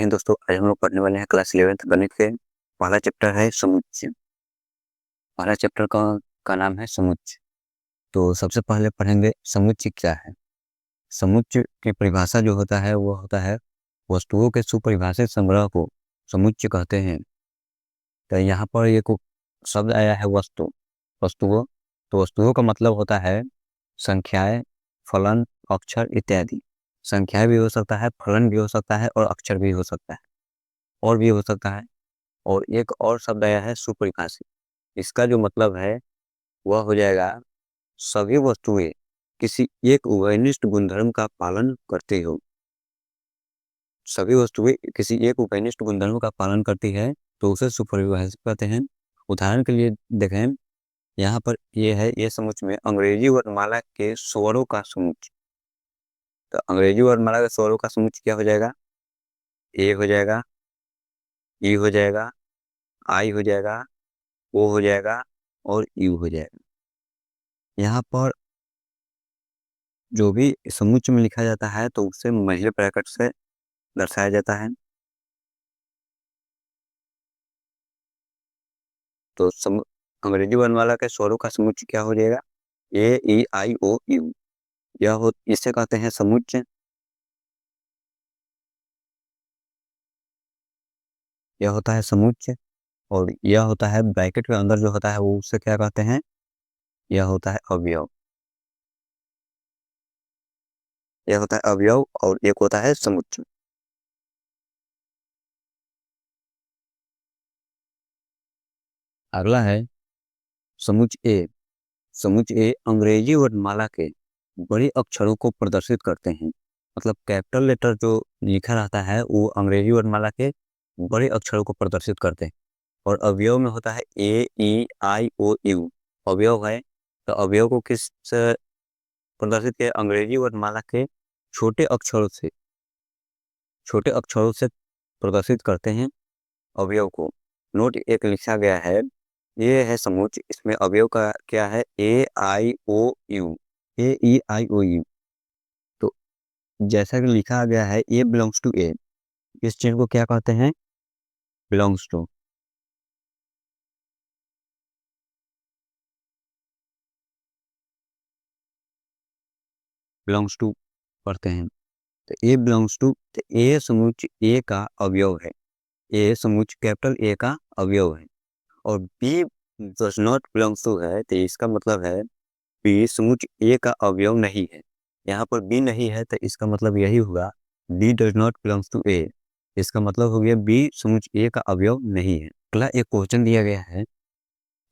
हिंद दोस्तों, आज हम लोग पढ़ने वाले हैं क्लास 11th गणित के। पहला चैप्टर है समुच्चय। पहला चैप्टर का नाम है समुच्चय। तो सबसे पहले पढ़ेंगे समुच्चय क्या है। समुच्चय की परिभाषा जो होता है वो होता है वस्तुओं के सुपरिभाषित संग्रह को समुच्चय कहते हैं। तो यहाँ पर एक शब्द आया है वस्तु, वस्तुओं। तो वस्तुओं का मतलब होता है संख्याएं, फलन, अक्षर इत्यादि। संख्याएं भी हो सकता है, फलन भी हो सकता है और अक्षर भी हो सकता है और भी हो सकता है। और एक और शब्द आया है सुपरिभाषित। इसका जो मतलब है वह हो जाएगा सभी वस्तुएं किसी एक उभयनिष्ठ गुणधर्म का पालन करती हो। सभी वस्तुएं किसी एक उभयनिष्ठ गुणधर्म का पालन करती है तो उसे सुपरिभाषित कहते हैं। उदाहरण के लिए देखें, यहाँ पर ये समुच्चय में अंग्रेजी वर्णमाला के स्वरों का समुच्चय। तो अंग्रेजी वर्णमाला के स्वरों का समुच्चय क्या हो जाएगा? ए हो जाएगा, ई हो जाएगा, आई हो जाएगा, ओ हो जाएगा और यू हो जाएगा। यहाँ पर जो भी समुच्चय में लिखा जाता है तो उसे महिला ब्रैकेट से दर्शाया जाता है। तो अंग्रेजी वर्णमाला के स्वरों का समुच्चय क्या हो जाएगा? ए, ई, आई, ओ, यू। इसे कहते हैं समुच्चय। यह होता है समुच्चय। और यह होता है ब्रैकेट के अंदर जो होता है वो उसे क्या कहते हैं? यह होता है अवयव। यह होता है अवयव और एक होता है समुच्चय। अगला है समुच्चय ए। समुच्चय ए अंग्रेजी वर्णमाला के बड़े अक्षरों को प्रदर्शित करते हैं। मतलब कैपिटल लेटर जो लिखा रहता है वो अंग्रेजी वर्णमाला के बड़े अक्षरों को प्रदर्शित करते हैं। और अवयव में होता है ए, ई, आई, ओ, यू। अवयव है तो अवयव को किस से प्रदर्शित किया? अंग्रेजी वर्णमाला के छोटे अक्षरों से, छोटे अक्षरों से प्रदर्शित करते हैं अवयव को। नोट एक लिखा गया है, ये है समुच्चय। इसमें अवयव का क्या है? A, I, O, U. A, E, I, O, U. तो जैसा कि लिखा गया है ए बिलोंग्स टू ए, इस चीज को क्या कहते हैं? Belongs to. बिलोंग्स टू पढ़ते हैं। तो ए बिलोंग्स टू, तो ए समुच्चय ए का अवयव है। ए समुच्चय कैपिटल ए का अवयव है। और B does not belongs to है तो इसका मतलब है बी समुच्चय ए का अवयव नहीं है। यहाँ पर बी नहीं है तो इसका मतलब यही होगा B does not belongs to A. इसका मतलब हो गया बी समुच्चय ए का अवयव नहीं है। अगला एक क्वेश्चन दिया गया है।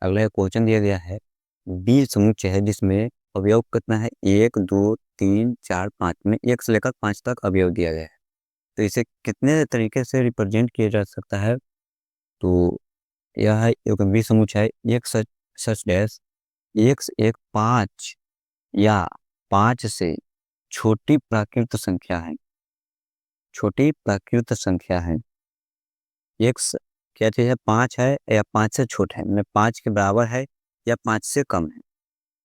अगला एक क्वेश्चन दिया गया है, बी समुच्चय है जिसमें अवयव कितना है? 1, 2, 3, 4, 5 में 1 से लेकर 5 तक अवयव दिया गया है। तो इसे कितने तरीके से रिप्रेजेंट किया जा सकता है? तो यह है एक बी समुच्चय है एक सच सच डैश एक से एक 5 या 5 से छोटी प्राकृत संख्या है। छोटी प्राकृत संख्या है। क्या चीज है? 5 है या 5 से छोटा है, मतलब 5 के बराबर है या 5 से कम है।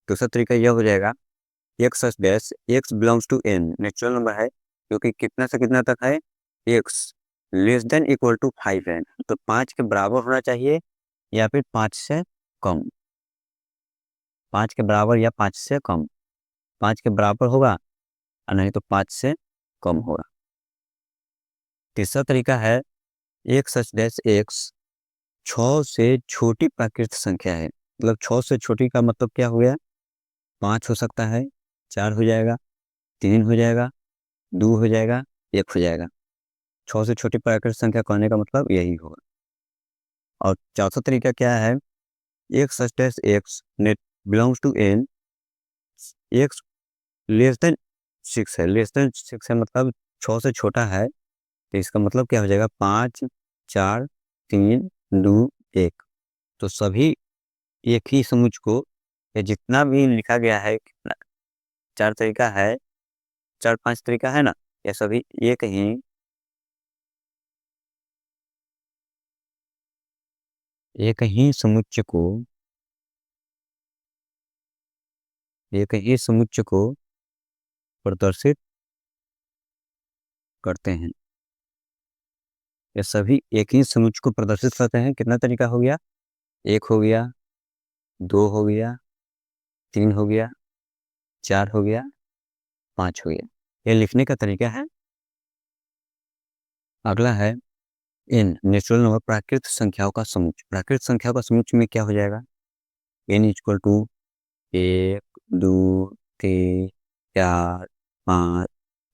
दूसरा तरीका यह हो जाएगा x dash x belongs to N, natural number है क्योंकि कितना से कितना तक है? X less than equal to 5 है। तो 5 के बराबर होना चाहिए या फिर 5 से कम। 5 के बराबर या 5 से कम। 5 के बराबर होगा और नहीं तो 5 से कम होगा। तीसरा तरीका है एक सच डैश एक्स 6 से छोटी प्राकृत संख्या है। मतलब 6 से छोटी का मतलब क्या हो गया? 5 हो सकता है, 4 हो जाएगा, 3 हो जाएगा, 2 हो जाएगा, 1 हो जाएगा। 6 से छोटी प्राकृत संख्या कहने का मतलब यही होगा। और चौथा तरीका क्या है? एक such dash x net belongs to N, x less than 6 है। लेस देन 6 है मतलब 6 से छोटा है। तो इसका मतलब क्या हो जाएगा? 5, 4, 3, 2, 1। तो सभी एक ही समुच्चय को, ये जितना भी लिखा गया है कितना 4 तरीका है, 4-5 तरीका है ना, ये सभी एक ही समुच्चय को, एक ही समुच्चय को प्रदर्शित करते हैं। ये सभी एक ही समुच्चय को प्रदर्शित करते हैं। कितना तरीका हो गया? 1 हो गया, 2 हो गया, 3 हो गया, 4 हो गया, 5 हो गया। ये लिखने का तरीका है। अगला है n नेचुरल नंबर, प्राकृत संख्याओं का समुच्चय। प्राकृत संख्याओं का समुच्चय में क्या हो जाएगा? n equal to 1, 2, 3, 4, 5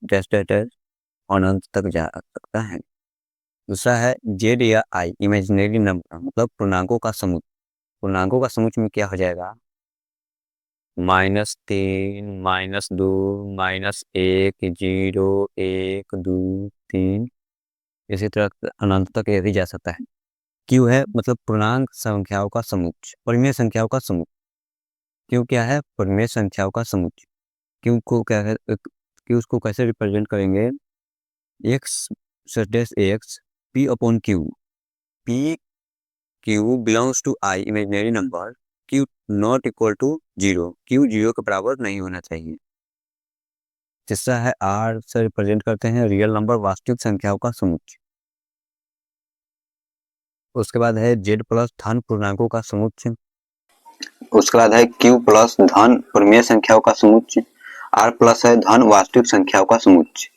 dash dash dash अनंत तक जा सकता है। दूसरा है z या i इमेजिनरी नंबर, मतलब पूर्णांकों का समुच्चय। पूर्णांकों का समुच्चय में क्या हो जाएगा? -3, -2, -1, 0, 1, 2, 3 इसी तरह अनंत तक ये भी जा सकता है। q है मतलब पूर्णांक संख्याओं का समुच्चय, परिमेय संख्याओं का समुच्चय। q क्या है? परिमेय संख्याओं का समुच्चय। q को क्या है? q उसको कैसे रिप्रेजेंट करेंगे? x such x p upon q, p q belongs to i imaginary number, q not equal to 0, q 0 के बराबर नहीं होना चाहिए। तीसरा है r से रिप्रेजेंट करते हैं रियल नंबर, वास्तविक संख्याओं का समुच्चय। उसके बाद है z प्लस धन पूर्णांकों का समुच्चय। उसके बाद है q प्लस धन परिमेय संख्याओं का समुच्चय। r प्लस है धन वास्तविक संख्याओं का समुच्चय।